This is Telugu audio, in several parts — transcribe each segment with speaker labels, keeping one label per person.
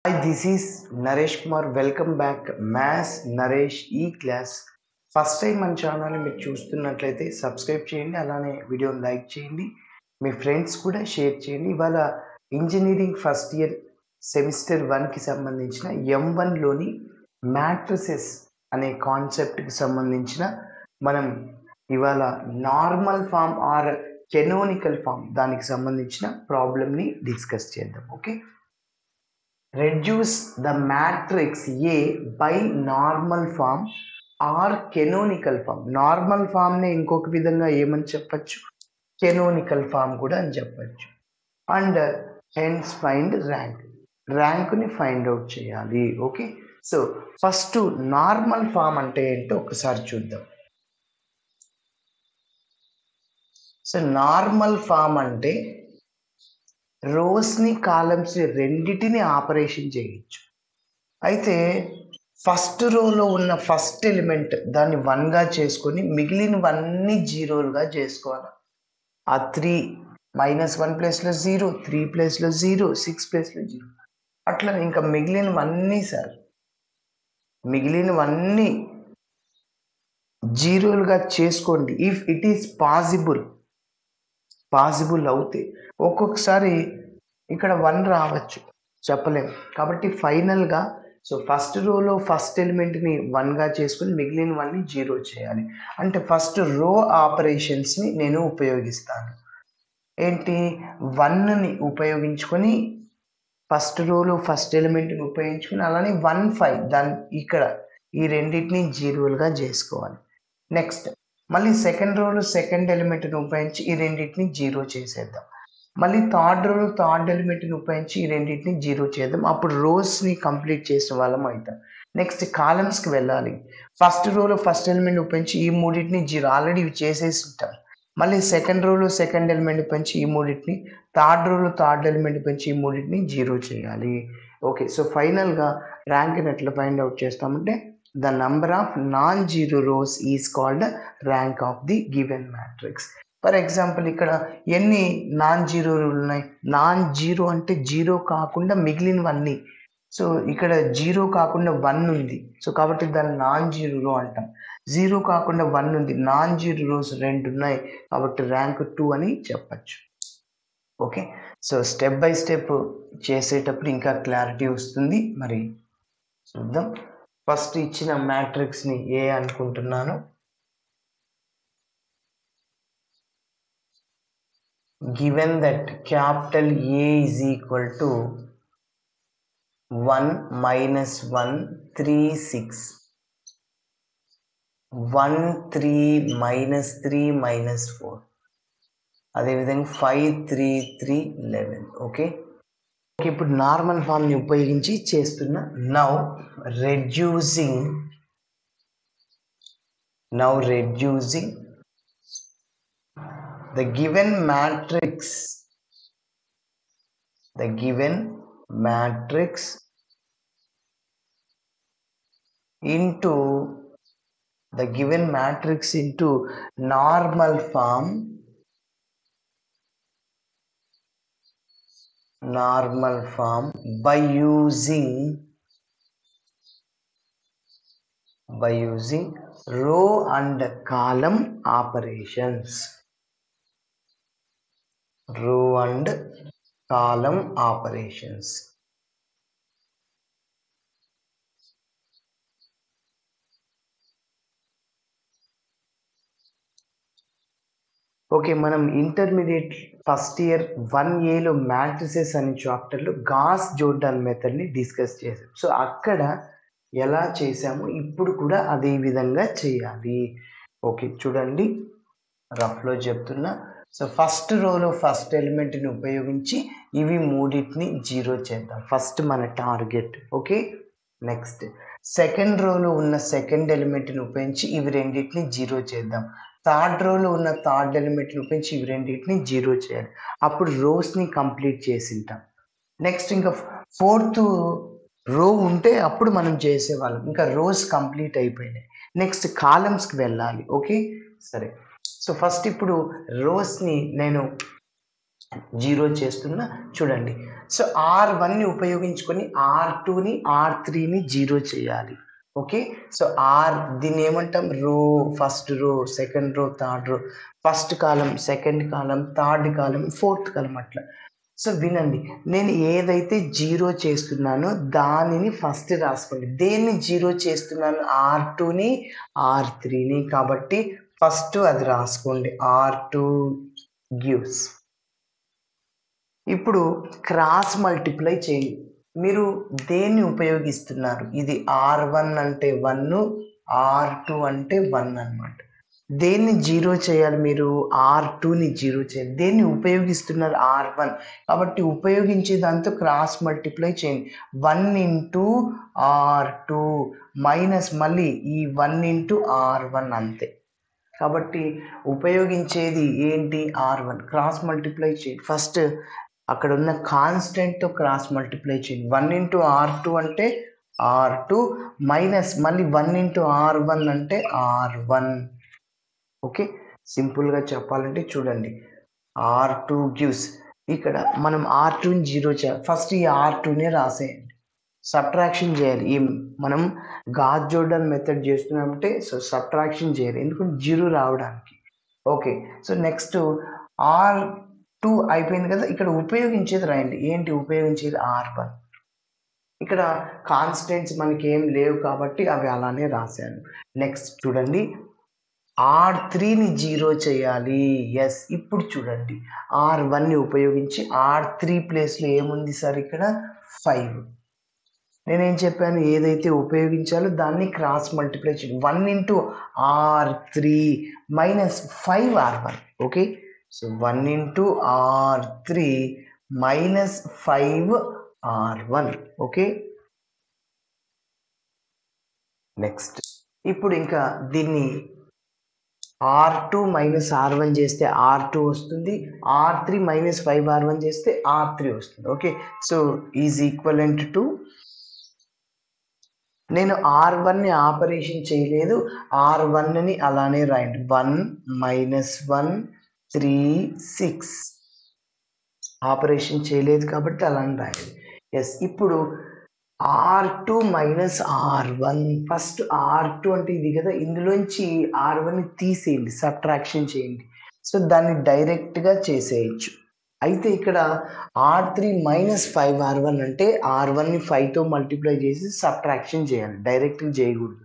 Speaker 1: Hi, this is Naresh Kumar. Welcome back, Maths Naresh E-Class. First time మన ఛానల్ని మీరు చూస్తున్నట్లయితే సబ్స్క్రైబ్ చేయండి, అలానే వీడియోని లైక్ చేయండి, మీ ఫ్రెండ్స్ కూడా షేర్ చేయండి. ఇవాళ ఇంజనీరింగ్ ఫస్ట్ ఇయర్ సెమిస్టర్ 1కి సంబంధించిన M1లోని మ్యాట్రిసెస్ అనే కాన్సెప్ట్కి సంబంధించిన మనం ఇవాళ normal form or canonical form దానికి సంబంధించిన ప్రాబ్లమ్ని డిస్కస్ చేద్దాం. Okay, reduce the matrix A by normal form or canonical form. Normal ఫామ్ని ఇంకొక విధంగా ఏమని చెప్పచ్చు, కెనోనికల్ ఫామ్ కూడా అని చెప్పచ్చు. అండ్ హెన్స్ ఫైండ్ ర్యాంక్ని ఫైండ్ అవుట్ చేయాలి. Okay, so first normal form అంటే ఏంటో ఒకసారి చూద్దాం. సో నార్మల్ ఫామ్ అంటే రోస్ని కాలమ్స్ని రెండిటిని ఆపరేషన్ చేయొచ్చు. అయితే ఫస్ట్ రోలో ఉన్న ఫస్ట్ ఎలిమెంట్ దాన్ని 1గా చేసుకొని మిగిలినవన్నీ 0లుగా చేసుకోవాలి. ఆ 3 -1 ప్లేస్లో 0, 3 ప్లేస్లో 0, 6 ప్లేస్లో 0, అట్లా ఇంకా మిగిలినవన్నీ 0లుగా చేసుకోండి. ఇఫ్ ఇట్ ఈస్ పాసిబుల్ అవుతే ఒక్కొక్కసారి ఇక్కడ 1 రావచ్చు, చెప్పలేము. కాబట్టి ఫైనల్గా సో ఫస్ట్ రోలో ఫస్ట్ ఎలిమెంట్ని 1గా చేసుకుని మిగిలినవన్నీ 0 చేయాలి. అంటే ఫస్ట్ రో ఆపరేషన్స్ని నేను ఉపయోగిస్తాను. ఏంటి, 1ని ఉపయోగించుకొని ఫస్ట్ రోలో ఫస్ట్ ఎలిమెంట్ని ఉపయోగించుకొని అలానే 1, 5 దాన్ని ఇక్కడ ఈ రెండింటిని 0లుగా చేసుకోవాలి. నెక్స్ట్ మళ్ళీ సెకండ్ రోలో సెకండ్ ఎలిమెంట్ని ఉపయోగించి ఈ రెండింటిని 0 చేసేద్దాం. మళ్ళీ థర్డ్ రోలో థర్డ్ ఎలిమెంట్ని ఉపయోగించి ఈ రెండింటిని 0 చేద్దాం. అప్పుడు రోస్ని కంప్లీట్ చేసిన వాళ్ళం అవుతాం. నెక్స్ట్ కాలమ్స్కి వెళ్ళాలి. ఫస్ట్ రోలో ఫస్ట్ ఎలిమెంట్ ఉపయోగించి ఈ మూడింటిని 0 ఆల్రెడీ ఇవి చేసేసి ఉంటాం. మళ్ళీ సెకండ్ రోలో సెకండ్ ఎలిమెంట్ ఉపయోగించి ఈ మూడింటిని, థర్డ్ రోలో థర్డ్ ఎలిమెంట్ ఉపయోగించి ఈ మూడింటిని 0 చేయాలి. ఓకే, సో ఫైనల్గా ర్యాంక్ని ఎట్లా ఫైండ్ అవుట్ చేస్తామంటే the number of non-zero rows is called rank of the given matrix. For example ఇక్కడ ఎన్ని నాన్ జీరోలు ఉన్నాయి, నాన్ జీరో అంటే 0 కాకుండా మిగిలినవన్నీ. సో ఇక్కడ 0 కాకుండా 1 ఉంది, సో కాబట్టి దాన్ని నాన్ జీరో రో అంటాం. 0 కాకుండా 1 ఉంది, నాన్ జీరో రోస్ 2 ఉన్నాయి, కాబట్టి ర్యాంక్ 2 అని చెప్పచ్చు. Okay, so step by step చేసేటప్పుడు ఇంకా క్లారిటీ వస్తుంది. మరి చూద్దాం. ఫస్ట్ ఇచ్చిన మ్యాట్రిక్స్ని ఏ అనుకుంటున్నాను. Given that capital A is equal to 1 - 1 3 6, 1 3 -3 -4, అదేవిధంగా 5 3 3 11. ఓకే, ఇప్పుడు నార్మల్ ఫామ్ని ఉపయోగించి చేస్తున్నా. Now reducing the given matrix into normal form by using row and column operations. Okay, మనం ఇంటర్మీడియట్ ఫస్ట్ ఇయర్ 1Aలో మ్యాట్రిసెస్ అనే చాప్టర్లో గాస్ జోర్డాన్ మెథడ్ని డిస్కస్ చేసాం. సో అక్కడ ఎలా చేసామో ఇప్పుడు కూడా అదే విధంగా చేయాలి. ఓకే, చూడండి, రఫ్లో చెప్తున్నా. సో ఫస్ట్ రోలో ఫస్ట్ ఎలిమెంట్ని ఉపయోగించి ఇవి మూడింటిని 0 చేద్దాం, ఫస్ట్ మన టార్గెట్. ఓకే, నెక్స్ట్ సెకండ్ రోలో ఉన్న సెకండ్ ఎలిమెంట్ని ఉపయోగించి ఇవి రెండింటిని 0 చేద్దాం. థర్డ్ రోలో ఉన్న థర్డ్ ఎలిమెంట్ని ఉపయోగించి ఇవి రెండింటిని 0 చేయాలి. అప్పుడు రోస్ని కంప్లీట్ చేసింటాం. నెక్స్ట్ ఇంకా ఫోర్త్ రో ఉంటే అప్పుడు మనం చేసేవాళ్ళం. ఇంకా రోస్ కంప్లీట్ అయిపోయినాయి. నెక్స్ట్ కాలమ్స్కి వెళ్ళాలి. ఓకే, సరే. సో ఫస్ట్ ఇప్పుడు రోస్ని నేను 0 చేస్తున్నా. చూడండి, సో R1ని ఉపయోగించుకొని R2ని R3ని 0 చేయాలి. ఓకే, సో దీన్ని ఏమంటాం, రో, first row, second row, third row, first column, second column, third column, fourth column అట్లా. సో వినండి, నేను ఏదైతే 0 చేస్తున్నానో దానిని ఫస్ట్ రాసుకోండి. దేన్ని 0 చేస్తున్నాను, R2ని R3ని, కాబట్టి ఫస్ట్ అది రాసుకోండి, R2 గివ్స్. ఇప్పుడు క్రాస్ మల్టిప్లై చేయండి. మీరు దేన్ని ఉపయోగిస్తున్నారు, ఇది R1 అంటే 1, R2 అంటే 1 అన్నమాట. దేన్ని 0 చేయాలి, మీరు R2ని 0 చేయాలి. దేన్ని ఉపయోగిస్తున్నారు, R1, కాబట్టి ఉపయోగించే దాంతో క్రాస్ మల్టిప్లై చేయండి. 1 ఇంటూ R2 మైనస్ మళ్ళీ ఈ 1 ఇంటూ R1 అంతే. కాబట్టి ఉపయోగించేది ఏంటి, R1. క్రాస్ మల్టిప్లై చేయండి. ఫస్ట్ అక్కడ ఉన్న కాన్స్టెంట్తో క్రాస్ మల్టిప్లై చేయండి. 1 ఇంటూ R2 అంటే R2 మైనస్ మళ్ళీ 1 ఇంటూ R1 అంటే R1. ఓకే, సింపుల్గా చెప్పాలంటే చూడండి, R2 గివ్స్. ఇక్కడ మనం R2ని 0 చేయాలి. ఫస్ట్ ఈ R2నే రాసేయండి, సబ్ట్రాక్షన్ చేయాలి. ఈ మనం గాస్ జోర్డాన్ మెథడ్ చేస్తున్నామంటే సో సబ్ట్రాక్షన్ చేయాలి, ఎందుకంటే 0 రావడానికి. ఓకే, సో నెక్స్ట్ R2 అయిపోయింది కదా, ఇక్కడ ఉపయోగించేది రాయండి. ఏంటి ఉపయోగించేది, R1. ఇక్కడ కాన్స్టెంట్స్ మనకి ఏం లేవు కాబట్టి అవి అలానే రాశాను. నెక్స్ట్ చూడండి, R3ని 0 చేయాలి. ఎస్, ఇప్పుడు చూడండి, R1ని ఉపయోగించి R3 ప్లేస్లో ఏముంది సార్, ఇక్కడ 5. నేనేం చెప్పాను, ఏదైతే ఉపయోగించాలో దాన్ని క్రాస్ మల్టిప్లై చేయండి. 1 into R3 minus 5R1. Okay, so 1 into R3 minus 5R1. Okay, next ఇప్పుడు ఇంకా దీన్ని R2 మైనస్ R1 చేస్తే R2 వస్తుంది, R3 మైనస్ 5R1 చేస్తే R3 వస్తుంది. Okay, so is equivalent to, నేను R1ని ఆపరేషన్ చేయలేదు, R1ని అలానే రాయండి. 1 మైనస్ 1 3 6 ఆపరేషన్ చేయలేదు కాబట్టి అలానే రాయండి. ఎస్, ఇప్పుడు R2 minus R1. First R2 అంటే ఇది కదా, ఇందులోంచి R1ని తీసేయండి, సబ్ట్రాక్షన్ చేయండి. సో దాన్ని డైరెక్ట్గా చేసేయచ్చు. అయితే ఇక్కడ R3 మైనస్ 5R1 అంటే R1ని 5తో మల్టిప్లై చేసి సబ్ట్రాక్షన్ చేయాలి, డైరెక్ట్గా చేయకూడదు.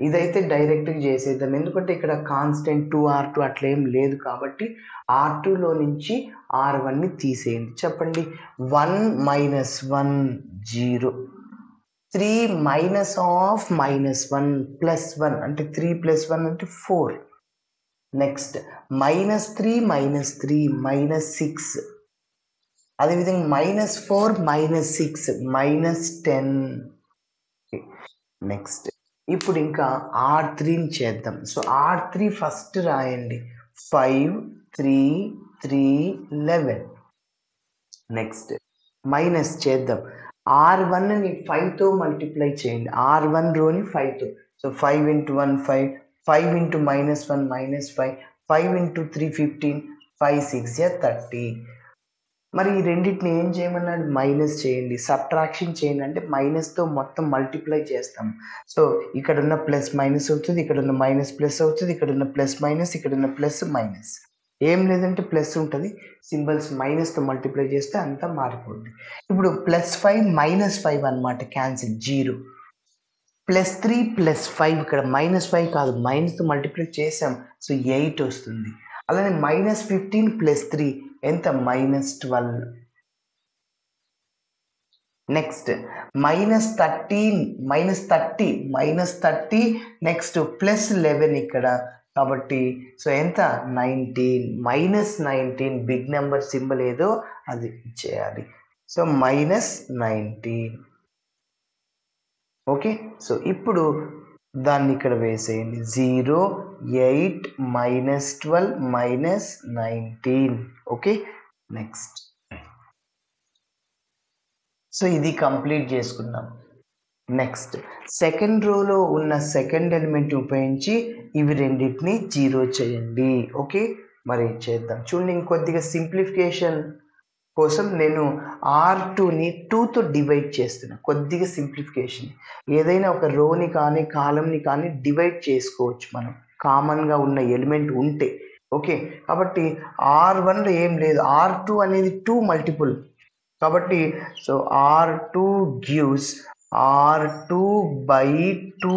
Speaker 1: ఇదైతే డైరెక్ట్గా చేసేద్దాం, ఎందుకంటే ఇక్కడ కాన్స్టెంట్ 2R2 అట్లా ఏం లేదు కాబట్టి R2లో నుంచి R1ని తీసేయండి. చెప్పండి, 1 minus 1 0, 3 minus of minus 1 plus 1 అంటే 3 ప్లస్ 1 అంటే 4. నెక్స్ట్ మైనస్ 3 మైనస్ 6, అదేవిధంగా మైనస్ 4 మైనస్ 6 మైనస్ 10. నెక్స్ట్ ఇప్పుడు ఇంకా R3ని చేద్దాం. సో R3 ఫస్ట్ రాయండి, 5 3 3 11. నెక్స్ట్ మైనస్ చేద్దాం, R1ని 5తో మల్టిప్లై చేయండి, R1 రోని 5తో. So 5 into 1 5, 5 into minus 1 minus 5, 5 into 3 15, 5 6 30. మరి ఈ రెండింటిని ఏం చేయమన్నాడు, మైనస్ చేయండి, సబ్ట్రాక్షన్ చేయండి. అంటే మైనస్తో మొత్తం మల్టిప్లై చేస్తాం. సో ఇక్కడ ఉన్న ప్లస్ మైనస్ అవుతుంది, ఇక్కడ ఉన్న మైనస్ ప్లస్ అవుతుంది, ఇక్కడ ఉన్న ప్లస్ మైనస్, ఇక్కడ ఉన్న ప్లస్ మైనస్. ఏం లేదంటే ప్లస్ ఉంటుంది, సింబల్స్ మైనస్తో మల్టిప్లై చేస్తే అంతా మారిపోతుంది. ఇప్పుడు +5 -5 అనమాట, క్యాన్సిల్, 0. +3 +5, ఇక్కడ -5 కాదు, మైనస్తో మల్టిప్లై చేసాం, సో 8 వస్తుంది. అలానే -15 +3 ఎంత, -12. నెక్స్ట్ -30 నెక్స్ట్ +11 ఇక్కడ, కాబట్టి సో ఎంత, 19. -19 బిగ్ నెంబర్ సింబల్ ఏదో అది ఇచ్చేయాలి. సో -19. ఓకే, సో ఇప్పుడు దాన్ని ఇక్కడ వేసేయండి, 0 8 -12 -19. Okay, next. సో ఇది కంప్లీట్ చేసుకున్నాం. నెక్స్ట్ సెకండ్ రోలో ఉన్న సెకండ్ ఎలిమెంట్ ఉపయోగించి ఇవి రెండింటిని 0 చేయండి. ఓకే, మరి చేద్దాం. చూడండి, ఇంకొద్దిగా సింప్లిఫికేషన్ కోసం నేను R2ని 2తో డివైడ్ చేస్తున్నా. కొద్దిగా సింప్లిఫికేషన్. ఏదైనా ఒక రోని కానీ కాలమ్ని కానీ డివైడ్ చేసుకోవచ్చు మనం, కామన్గా ఉన్న ఎలిమెంట్ ఉంటే. ఓకే, కాబట్టి R1లో ఏం లేదు, R2 అనేది 2 మల్టిపుల్. కాబట్టి so R2 gives R2/2.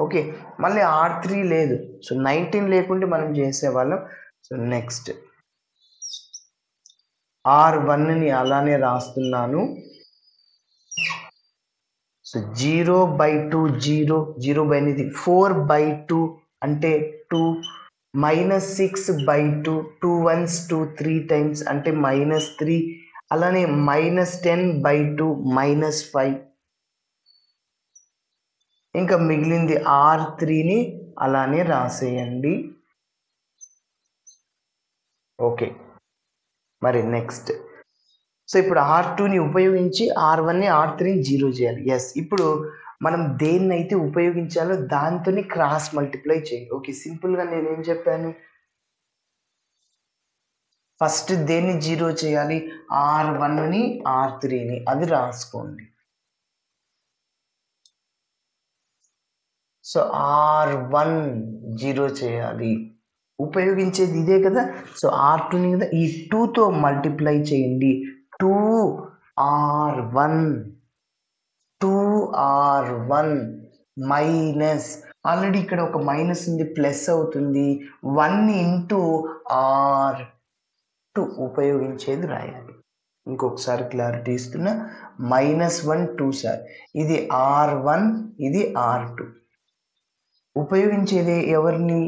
Speaker 1: Okay, మళ్ళీ R3 లేదు. సో 19 లేకుంటే మనం చేసేవాళ్ళం. సో నెక్స్ట్ R1ని అలానే రాస్తున్నాను. సో 0/2 0 బై అనేది 4/2 అంటే 2, -6/2 2 ones 2 3 టైమ్స్ అంటే -3, అలానే -10/2 -5. ఇంకా మిగిలింది R3ని అలానే రాసేయండి. ఓకే, మరి నెక్స్ట్ సో ఇప్పుడు R2ని ఉపయోగించి R1ని R3ని 0 చేయాలి. ఎస్, ఇప్పుడు మనం దేన్నైతే ఉపయోగించాలో దాంతోని క్రాస్ మల్టిప్లై చేయాలి. ఓకే, సింపుల్గా నేనేం చెప్పాను, ఫస్ట్ దేన్ని 0 చేయాలి, R1ని R3ని, అది రాసుకోండి. సో R1 0 చేయాలి, ఉపయోగించేది ఇదే కదా. సో R2ని కదా ఈ 2తో మల్టిప్లై చేయండి. 2R1 మైనస్, ఆల్రెడీ ఇక్కడ ఒక మైనస్ ఉంది, ప్లస్ అవుతుంది. 1 ఇంటూ R2 ఉపయోగించేది రాయాలి. ఇంకొకసారి క్లారిటీ ఇస్తున్నా, -1 2 సార్, ఇది R1 ఇది R2, ఉపయోగించేది ఎవరిని,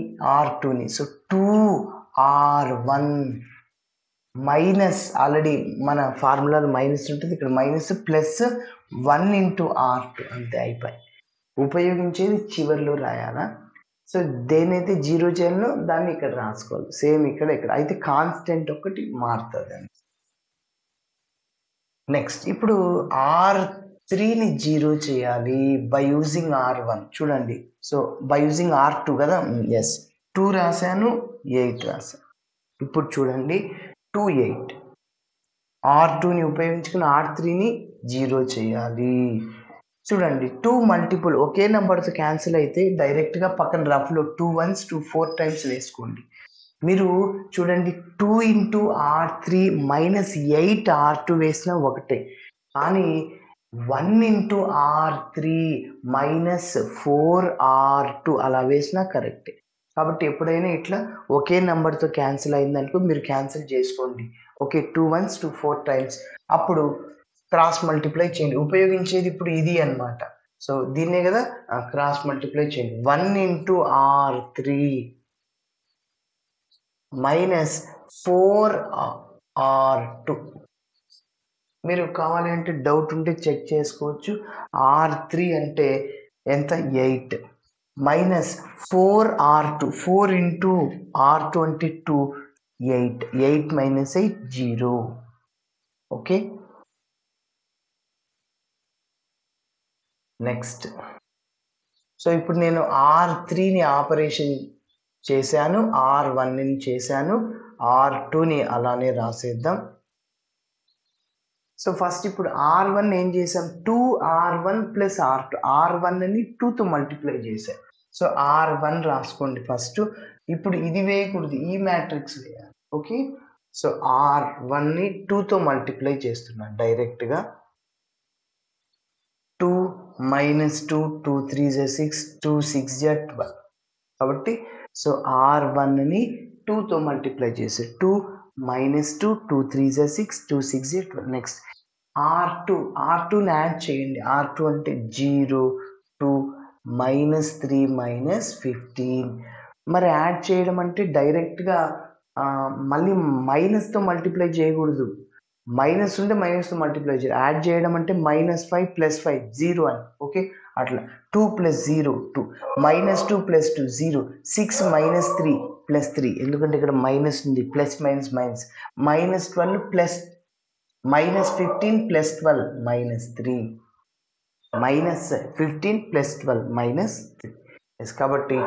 Speaker 1: R2ని. సో 2R1 మైనస్, ఆల్రెడీ మన ఫార్ములాలో మైనస్ ఉంటుంది, ఇక్కడ మైనస్ ప్లస్ 1 ఇంటూ R2, అంతే, అయిపోయి. ఉపయోగించేది చివరిలో రాయాలా. సో దేనైతే 0 చేయాలో దాన్ని ఇక్కడ రాసుకోవాలి, సేమ్ ఇక్కడ అయితే కాన్స్టెంట్ ఒకటి మారుతుంది. నెక్స్ట్ ఇప్పుడు R3ని 0 చేయాలి బై యూజింగ్ R1. చూడండి, సో బై యూజింగ్ R2 కదా. ఎస్, 2 రాశాను, 8 రాశాను. ఇప్పుడు చూడండి 2 8, R2ని ఉపయోగించుకుని R3ని 0 చేయాలి. చూడండి 2 మల్టిపుల్ ఒకే నెంబర్తో క్యాన్సిల్ అయితే డైరెక్ట్గా పక్కన రఫ్లో 2 ones 2 4 టైమ్స్ వేసుకోండి. మీరు చూడండి 2 ఇంటూ R3 -8 R2 వేసినా ఒకటే, కానీ 1 ఇంటూ R3 -4 R2 అలా వేసినా కరెక్టే. కాబట్టి ఎప్పుడైనా ఇట్లా ఒకే నెంబర్తో క్యాన్సిల్ అయిందనుకో మీరు క్యాన్సిల్ చేసుకోండి. ఓకే, 2 ones 2 4 టైమ్స్, అప్పుడు క్రాస్ మల్టిప్లై చేయండి. ఉపయోగించేది ఇప్పుడు ఇది అన్నమాట. సో దీన్నే కదా క్రాస్ మల్టిప్లై చేయండి. 1 ఇంటూ R3 -4 R2. మీరు కావాలి అంటే డౌట్ ఉంటే చెక్ చేసుకోవచ్చు. R3 అంటే ఎంత, 8 -4 R2, 4 ఇంటూ R2 అంటే 2, 8 8 -8 0. ఓకే, నెక్స్ట్ సో ఇప్పుడు నేను R3ని ఆపరేషన్ చేశాను, R1ని చేశాను, R2ని అలానే రాసేద్దాం. సో ఫస్ట్ ఇప్పుడు R1 ఏం చేసాం, 2R1 ప్లస్ R2, R1ని 2తో మల్టిప్లై చేశాం. సో R1 రాసుకోండి ఫస్ట్. ఇప్పుడు ఇది వేయకూడదు, ఈ మ్యాట్రిక్స్ వేయాలి. ఓకే, సో R1ని 2తో మల్టిప్లై చేస్తున్నాను డైరెక్ట్గా. 2 -2 2 3 6 2 6 12. కాబట్టి సో R1ని 2తో మల్టిప్లై చేసి 2 -2 2 3 6 2 6 12. నెక్స్ట్ R2ని యాడ్ చేయండి. R2 అంటే 0 2 -3 -15. మరి యాడ్ చేయడం అంటే డైరెక్ట్గా మళ్ళీ మైనస్తో మల్టిప్లై చేయకూడదు, మైనస్ ఉంటే మైనస్తో మల్టిప్లై చేయాలి. యాడ్ చేయడం అంటే -5 + 5 0 అని. ఓకే, అట్లా 2 + 0 2, -2 + 2 0, 6 -3 + 3, ఎందుకంటే ఇక్కడ మైనస్ ఉంది, ప్లస్ మైనస్ మైనస్, -12 ప్లస్ -15 + 12 -3, -15 + 12 -3. కాబట్టి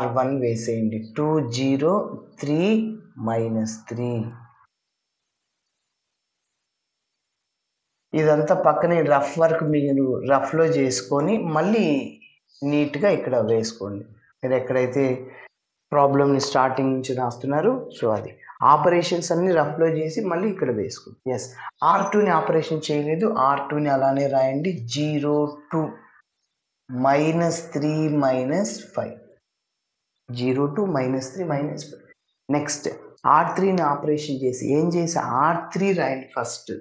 Speaker 1: R1 వేసేయండి, 2 0 3 -3. ఇదంతా పక్కనే రఫ్ వర్క్ మీరు రఫ్లో చేసుకొని మళ్ళీ నీట్గా ఇక్కడ వేసుకోండి. మీరు ఎక్కడైతే ప్రాబ్లమ్ని స్టార్టింగ్ నుంచి రాస్తున్నారు సో అది ఆపరేషన్స్ అన్ని రఫ్లో చేసి మళ్ళీ ఇక్కడ వేసుకోండి. ఎస్, R2ని ఆపరేషన్ చేయలేదు, R2ని అలానే రాయండి. 0 to -3 -5, 0 to -3 -5. నెక్స్ట్ R3ని ఆపరేషన్ చేసి ఏం చేసి R3 రాయండి ఫస్ట్.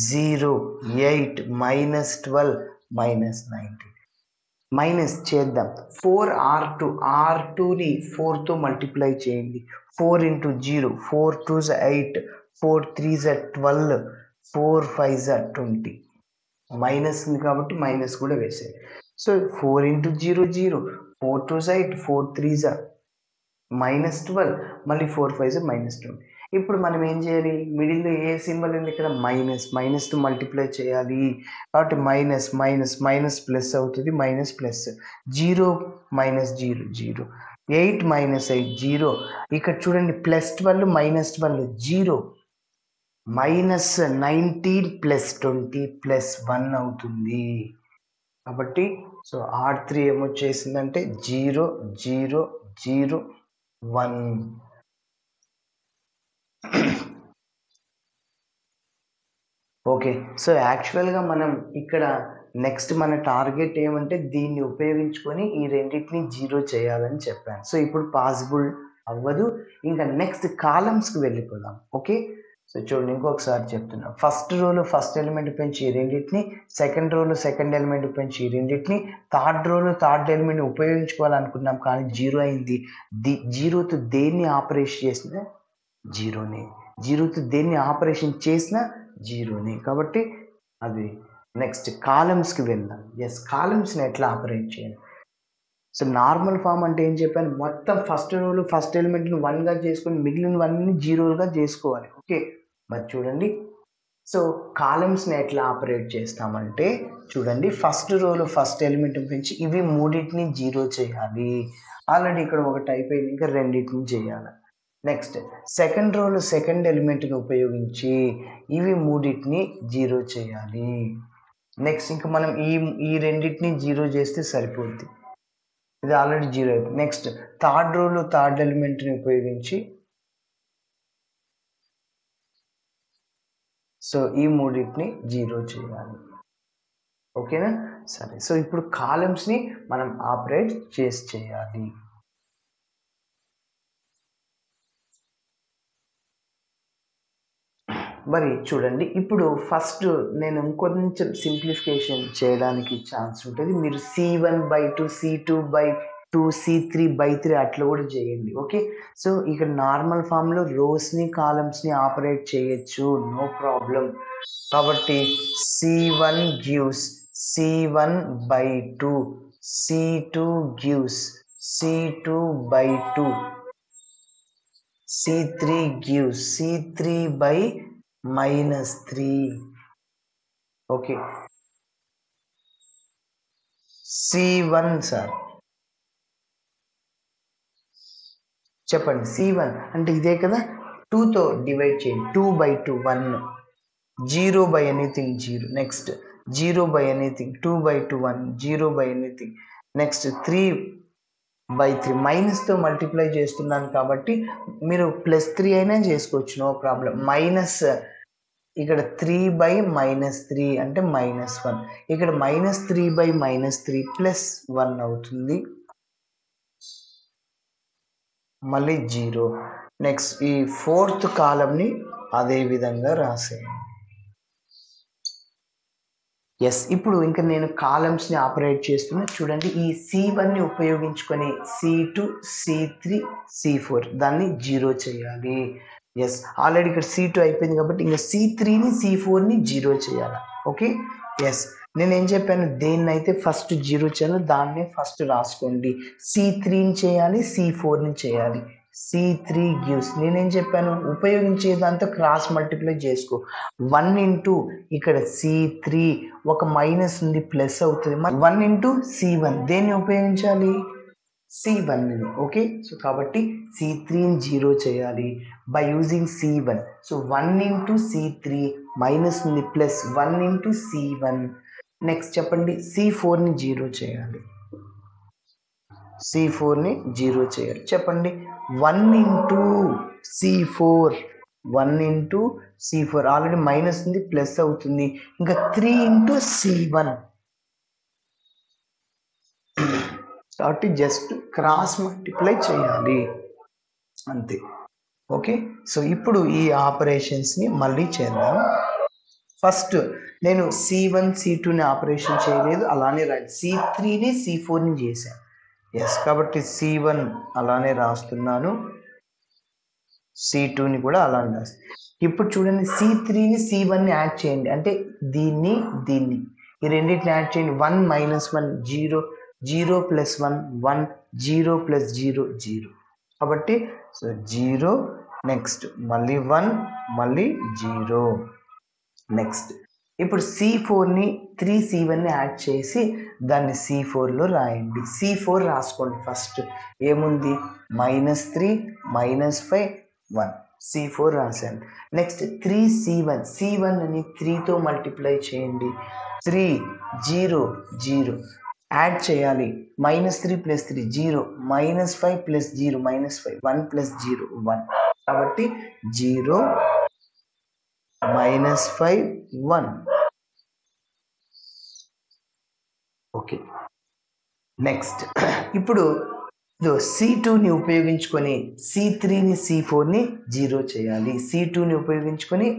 Speaker 1: 0 8 -12 -19 మైనస్ చేద్దాం. 4R2, R2ని 4తో మల్టిప్లై చేయండి. 4 into 0, 4 2s 8, 4 3s 12, 4 5s 20. Minus ఉంది కాబట్టి మైనస్ కూడా వేసేయండి. సో 4 into 0 0, 4 2s 8, 4 3s -12, మళ్ళీ 4 5s -20. ఇప్పుడు మనం ఏం చేయాలి, మిడిల్లో ఏ సింబల్ ఉంది ఇక్కడ, మైనస్తో మల్టిప్లై చేయాలి కాబట్టి మైనస్ మైనస్ మైనస్ ప్లస్ అవుతుంది, మైనస్ ప్లస్ 0 -0 0, 8 -8 0. ఇక్కడ చూడండి +12 -12 0, -19 +20 +1 అవుతుంది. కాబట్టి సో R3 ఏమొచ్చేసిందంటే 0 0 0 1. ఓకే, సో యాక్చువల్గా మనం ఇక్కడ నెక్స్ట్ మన టార్గెట్ ఏమంటే దీన్ని ఉపయోగించుకొని ఈ రెండింటిని 0 చేయాలని చెప్పాను. సో ఇప్పుడు పాసిబుల్ అవ్వదు. ఇంకా నెక్స్ట్ కాలమ్స్కి వెళ్ళిపోదాం. ఓకే, సో చూడండి ఇంకొకసారి చెప్తున్నా. ఫస్ట్ రోలో ఫస్ట్ ఎలిమెంట్ పెంచి ఈ రెండింటిని, సెకండ్ రోలో సెకండ్ ఎలిమెంట్ పెంచి ఈ రెండింటిని, థర్డ్ రోలో థర్డ్ ఎలిమెంట్ ఉపయోగించుకోవాలనుకున్నాం కానీ 0 అయింది. 0తో దేన్ని ఆపరేషన్ చేసినా 0నే, 0తో దేన్ని ఆపరేషన్ చేసినా 0నే. కాబట్టి అది నెక్స్ట్ కాలమ్స్కి వెళ్దాం. ఎస్, కాలమ్స్ని ఎట్లా ఆపరేట్ చేయాలి. సో నార్మల్ ఫామ్ అంటే ఏం చెప్పాను, మొత్తం ఫస్ట్ రోలో ఫస్ట్ ఎలిమెంట్ని 1గా చేసుకొని మిగిలినవన్నీ 0గా చేసుకోవాలి. ఓకే, మరి చూడండి సో కాలమ్స్ని ఎట్లా ఆపరేట్ చేస్తామంటే చూడండి, ఫస్ట్ రోలో ఫస్ట్ ఎలిమెంట్ పెంచి ఇవి మూడింటిని 0 చేయాలి. ఆల్రెడీ ఇక్కడ ఒకటి అయిపోయింది, ఇంకా రెండింటిని చేయాలి. నెక్స్ట్ సెకండ్ రోలో సెకండ్ ఎలిమెంట్ని ఉపయోగించి ఇవి మూడింటిని 0 చేయాలి. నెక్స్ట్ ఇంకా మనం ఈ రెండింటిని 0 చేస్తే సరిపోద్ది, ఇది ఆల్రెడీ 0 అయిపోయింది. నెక్స్ట్ థర్డ్ రోలో థర్డ్ ఎలిమెంట్ని ఉపయోగించి సో ఈ మూడింటిని 0 చేయాలి. ఓకేనా, సరే. సో ఇప్పుడు కాలమ్స్ని మనం ఆపరేట్ చేయాలి. మరి చూడండి ఇప్పుడు ఫస్ట్ నేను ఇంకొంచెం సింప్లిఫికేషన్ చేయడానికి ఛాన్స్ ఉంటుంది. మీరు C1/2, C2/2, C3/3 అట్లా కూడా చేయండి. ఓకే, సో ఇక్కడ నార్మల్ ఫామ్లో రోస్ని కాలమ్స్ని ఆపరేట్ చేయొచ్చు, నో ప్రాబ్లం. కాబట్టి C1 gives C1/2, C2 gives C2/2, C3 gives C3/-3. Okay, C1 sir చెప్పండి. C1 అంటే ఇదే కదా, 2తో డివైడ్ చేయండి. 2/2 1, 0/anything 0. Next 0/anything, 2/2 1, 0/anything. Next 3/3 మైనస్తో multiply చేస్తున్నాను కాబట్టి మీరు +3 అయినా చేసుకోవచ్చు, నో ప్రాబ్లం. మైనస్ ఇక్కడ 3/-3 అంటే -1, ఇక్కడ -3/-3 +1 అవుతుంది, మళ్ళీ 0. నెక్స్ట్ ఈ ఫోర్త్ కాలంని అదే విధంగా రాసేయండి. ఎస్, ఇప్పుడు ఇంకా నేను కాలమ్స్ని ఆపరేట్ చేస్తున్నా. చూడండి ఈ C1ని ఉపయోగించుకొని C2, C3, C4 దాన్ని 0 చేయాలి. ఎస్, ఆల్రెడీ ఇక్కడ C2 అయిపోయింది కాబట్టి ఇంకా C3ని C4ని 0 చేయాలి. ఓకే, ఎస్, నేనేం చెప్పాను, దేన్నైతే ఫస్ట్ 0 చేయాలో దాన్నే ఫస్ట్ రాసుకోండి. C3ని చేయాలి, C4ని చేయాలి. C3 gives, నేనేం చెప్పాను, ఉపయోగించేదాంతో క్రాస్ మల్టిప్లై చేసుకో. 1 into ఇక్కడ C3 ఒక మైనస్ ఉంది, ప్లస్ అవుతుంది. 1 into C1 దేన్ని ఉపయోగించాలి, C1ని. ఓకే, సో కాబట్టి C3ని 0 చేయాలి by using C1. So 1 into C3 minus ఉంది ప్లస్ 1 ఇంటూ C1. నెక్స్ట్ చెప్పండి C4ని 0 చేయాలి. C4ని 0 చేయాలి. చెప్పండి 1 into C4, 1 into C4 already minus ఉంది ప్లస్ అవుతుంది. ఇంకా 3 ఇంటూ C1 కాబట్టి జస్ట్ క్రాస్ మల్టిప్లై చేయాలి అంతే. ఓకే, సో ఇప్పుడు ఈ ఆపరేషన్స్ని మళ్ళీ చేద్దాం. ఫస్ట్ నేను C1 C2ని ఆపరేషన్ చేయలేదు, అలానే రాయాలి. C3ని C4ని చేశాను. ఎస్, కాబట్టి C1 అలానే రాస్తున్నాను, C2ని కూడా అలానే రాస్తాను. ఇప్పుడు చూడండి C3ని C1ని యాడ్ చేయండి, అంటే దీన్ని ఈ రెండింటిని యాడ్ చేయండి. 1 మైనస్ 1 0, 0 ప్లస్ 1 1, 0 ప్లస్ 0 0. కాబట్టి సో 0, నెక్స్ట్ మళ్ళీ 1, మళ్ళీ 0. నెక్స్ట్ ఇప్పుడు C4ని 3C1ని యాడ్ చేసి దాన్ని C4లో రాయండి. C4 రాసుకోండి. ఫస్ట్ ఏముంది -3 -5 1 C4 రాశాను. నెక్స్ట్ 3C1, C1ని 3తో మల్టిప్లై చేయండి. 3 0 0 యాడ్ చేయాలి. -3 + 3 0, -5 + 0 -5, 1 + 0 1. కాబట్టి 0 -5 1. ఓకే, నెక్స్ట్ ఇప్పుడు C2ని ఉపయోగించుకొని C3ని C4ని 0 చేయాలి. C2ని ఉపయోగించుకొని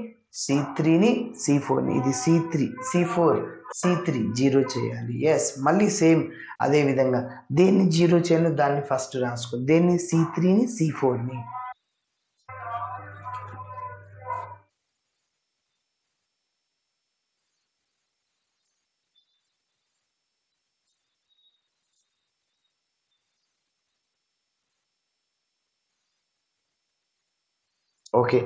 Speaker 1: C3ని C4ని, ఇది C3 C4 C3 0 చేయాలి. ఎస్, మళ్ళీ సేమ్ అదే విధంగా దేన్ని 0 చేయాలో దాన్ని ఫస్ట్ రాసుకో. దేన్ని C3ని C4ని. ఓకే,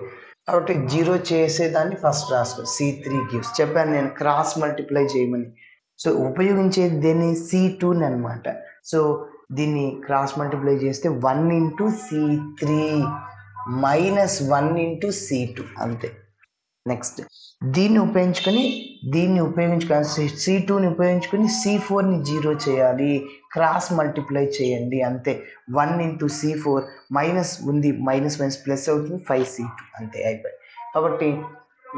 Speaker 1: కాబట్టి 0 చేసేదాన్ని ఫస్ట్ రాసుకో. C3 గివ్స్ చెప్పాను నేను క్రాస్ మల్టిప్లై చేయమని. సో ఉపయోగించేది దేన్ని C2ని అనమాట. సో దీన్ని క్రాస్ మల్టిప్లై చేస్తే 1 into C3 minus 1 into C2 అంతే. నెక్స్ట్ దీన్ని ఉపయోగించుకొని C2ని ఉపయోగించుకొని C4ని 0 చేయాలి. క్రాస్ మల్టిప్లై చేయండి అంతే. 1 ఇంటూ C4 మైనస్ ఉంది, మైనస్ ప్లస్ అవుతుంది, 5C2 అంతే, అయిపోయి. కాబట్టి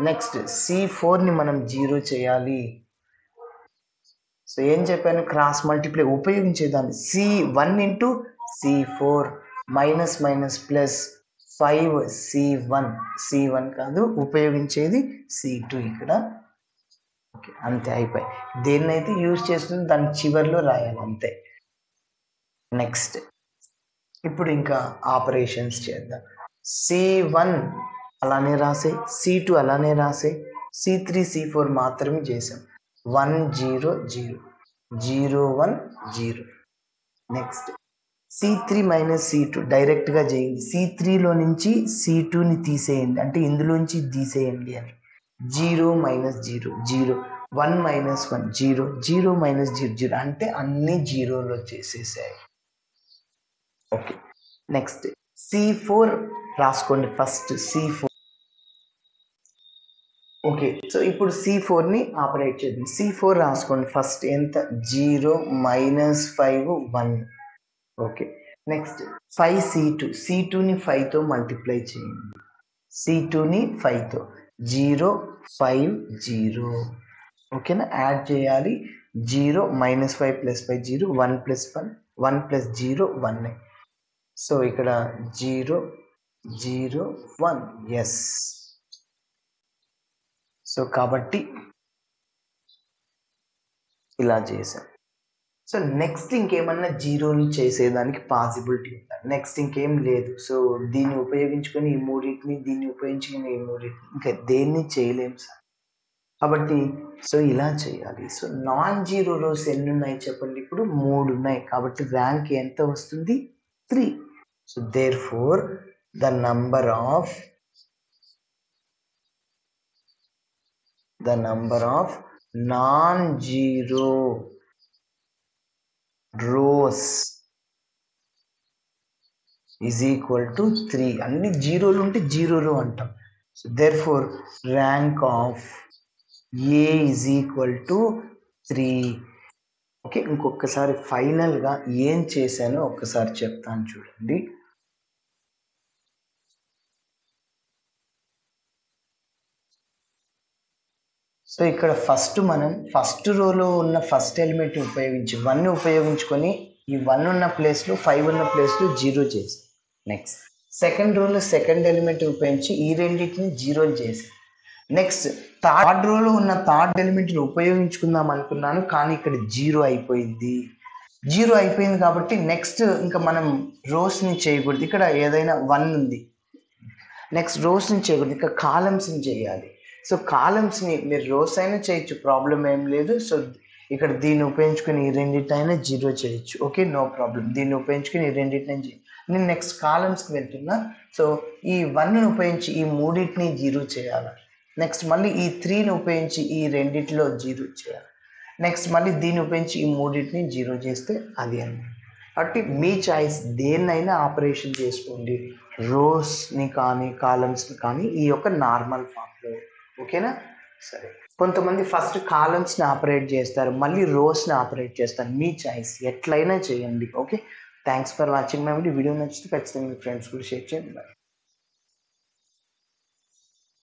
Speaker 1: నెక్స్ట్ C4ని మనం 0 చేయాలి. సో ఏం చెప్పాను, క్రాస్ మల్టిప్లై ఉపయోగించేదాన్ని. C1 into C4 minus plus 5C1, C1 కాదు ఉపయోగించేది C2 ఇక్కడ. ఓకే, అంతే, అయిపోయి. దేన్నైతే యూజ్ చేస్తుంది దాని చివరిలో రాయాలి అంతే. నెక్స్ట్ ఇప్పుడు ఇంకా ఆపరేషన్స్ చేద్దాం. C1 అలానే రాసే, C2 అలానే రాసే, C3 C4 మాత్రమే చేసాం. 1 0 0 0 1 0. నెక్స్ట్ C3 మైనస్ C2 డైరెక్ట్గా చేయండి. C3లో నుంచి C2ని తీసేయండి, అంటే ఇందులోంచి తీసేయండి అని. 0 మైనస్ 0 0, 1 మైనస్ 1 0, 0 మైనస్ 0 0, అంటే అన్ని 0లో చేసేసాయి. ఓకే, నెక్స్ట్ C4 రాసుకోండి ఫస్ట్. C4 ఓకే, సో ఇప్పుడు C4ని ఆపరేట్ చేద్దాం. C4 రాసుకోండి ఫస్ట్. ఎంత 0 -5 1. ఓకే, నెక్స్ట్ 5C2, C2ని 5తో మల్టిప్లై చేయండి. C2ని 5తో 0 5 0. ఓకేనా, యాడ్ చేయాలి. 0 -5 + 5 0, 1 + 1 1 + 0 1. సో ఇక్కడ 0 0 1. ఎస్, సో కాబట్టి ఇలా చేసాం. సో నెక్స్ట్ ఇంకేమన్నా 0ని చేసేదానికి పాసిబిలిటీ ఉందా? నెక్స్ట్ ఇంకేం లేదు. సో దీన్ని ఉపయోగించుకొని ఈ మూడింటిని, దీన్ని ఉపయోగించుకొని ఈ మూడింటిని, ఇంకా దేన్ని చేయలేము సార్. కాబట్టి సో ఇలా చేయాలి. సో నాన్ జీరో రోస్ ఎన్ని ఉన్నాయి చెప్పండి. ఇప్పుడు 3 ఉన్నాయి. కాబట్టి ర్యాంక్ ఎంత వస్తుంది? 3. So therefore the number of non zero rows is equal to 3. అన్ని జీరోలు ఉంటే జీరో రో అంటాం. So therefore rank of A is equal to 3. Okay, ఇంకొకసారి ఫైనల్గా ఏం చేశానో ఒక్కసారి చెప్తాను చూడండి. సో ఇక్కడ మనం ఫస్ట్ రోలో ఉన్న ఫస్ట్ ఎలిమెంట్ ఉపయోగించి 1 ఉపయోగించుకొని ఈ 1 ఉన్న ప్లేస్లో 5 ఉన్న ప్లేస్లో 0 చేసి, నెక్స్ట్ సెకండ్ రోలో సెకండ్ ఎలిమెంట్ ఉపయోగించి ఈ రెండింటిని 0 చేసి, నెక్స్ట్ థర్డ్ రోలో ఉన్న థర్డ్ ఎలిమెంట్ని ఉపయోగించుకుందాం అనుకున్నాను, కానీ ఇక్కడ 0 అయిపోయింది. 0 అయిపోయింది కాబట్టి నెక్స్ట్ ఇంకా మనం రోస్ని చేయకూడదు. ఇక్కడ ఏదైనా 1 ఉంది, నెక్స్ట్ రోస్ని చేయకూడదు, ఇంకా కాలమ్స్ని చేయాలి. సో కాలమ్స్ని మీరు రోస్ అయినా చేయొచ్చు, ప్రాబ్లం ఏం లేదు. సో ఇక్కడ దీన్ని ఉపయోగించుకొని ఈ రెండింటినైనా 0 చేయొచ్చు. Okay, no problem. దీన్ని ఉపయోగించుకొని ఈ రెండింటిని నేను నెక్స్ట్ కాలమ్స్కి వెళ్తున్నా. సో ఈ 1ని ఉపయోగించి ఈ మూడింటిని 0 చేయాలి. నెక్స్ట్ మళ్ళీ ఈ 3ని ఉపయోగించి ఈ రెండింటిలో 0 చేయాలి. నెక్స్ట్ మళ్ళీ దీన్ని ఉపయోగించి ఈ మూడింటిని 0 చేస్తే అది అన్నమాట. కాబట్టి మీ చాయిస్, దేన్నైనా ఆపరేషన్ చేసుకోండి, రోస్ని కానీ కాలమ్స్ని కానీ ఈ యొక్క నార్మల్ ఫామ్లో. ఓకేనా? సరే, కొంతమంది ఫస్ట్ కాలమ్స్ని ఆపరేట్ చేస్తారు, మళ్ళీ రోస్ని ఆపరేట్ చేస్తారు. మీ చాయిస్, ఎట్లయినా చేయండి. Okay, thanks for watching my video. నచ్చితే ఖచ్చితంగా మీ ఫ్రెండ్స్ కూడా షేర్ చేయండి.